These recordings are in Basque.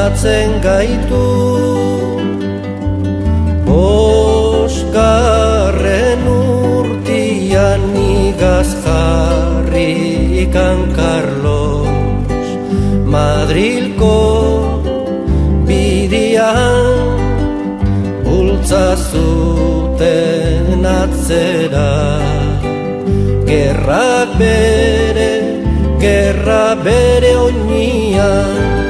Kontatzen gaitu bosgarren urtian igaz jarrikan Carlos Madrilko bidian bultza zuten atzera. Gerra bere oinian.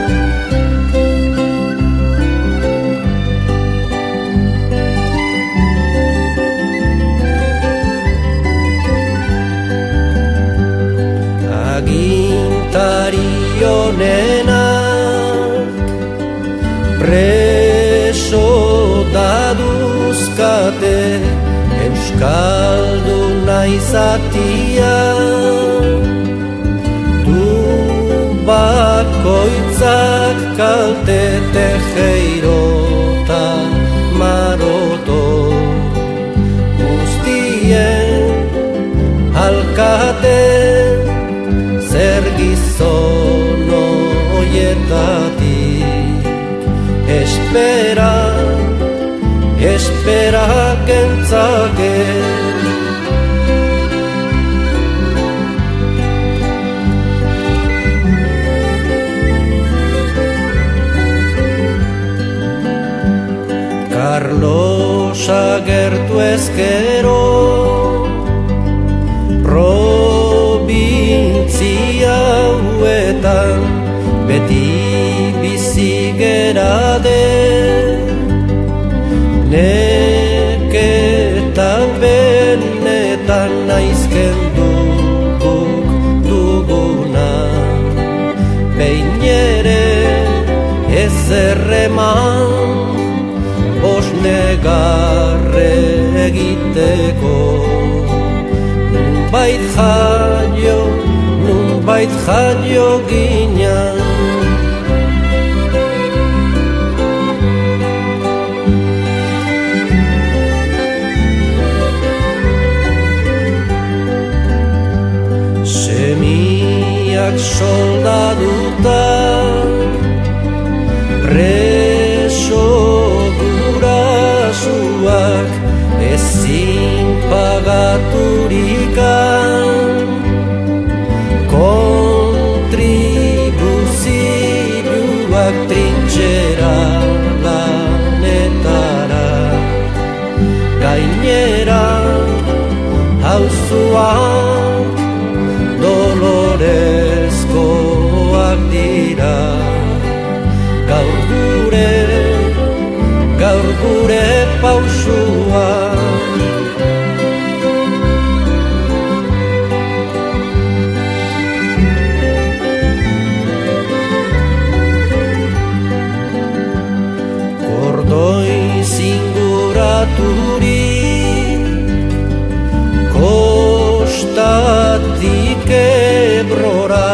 Agintari honenak preso daduzkate euskalduna izatia. Du bakoitzak kalte Tejero ta Maroto, guztien alkate zer gizon oietatik. Espera gentzake. Carlos agertu ezkero probintzia hauetan beti bizi gera den. Neketan benetan naizken duguk duguna, behin ere ez erreman bosnegarre egiteko. Nunbait jaio ginen. Semiak soldaduta preso gurasuak ezin pagaturikan kontribuzioak trintxera lanetara. Gainera auzoak dolorezkoak dira. Gaur gure pausua. Kordoi zinguraturik kostatik Ebrora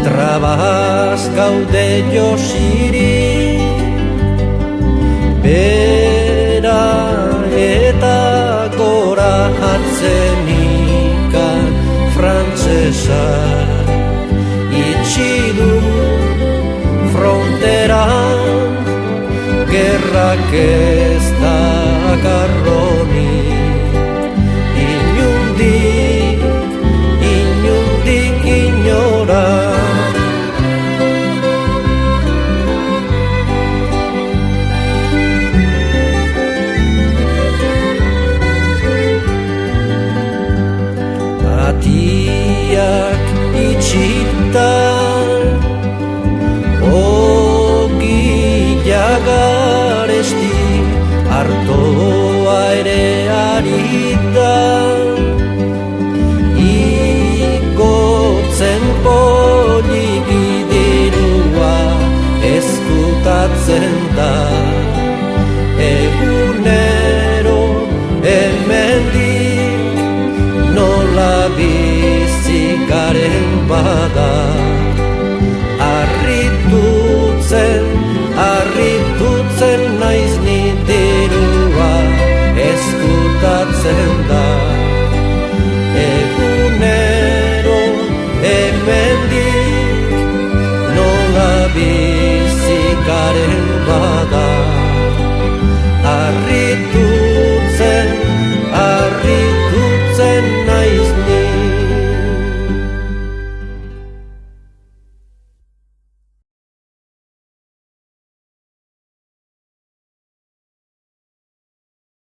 trabaz gaude josirik. Bera eta gora atzenikan frantzesa itxi du fronteran. Gerrak ez dakarronik inundik inora. Atiak itxitan garesti artoa ere arita. Igotzen poliki dirua eskutatzen da. Egunero hemendik nola bizi garen bada. ere bada. Arritu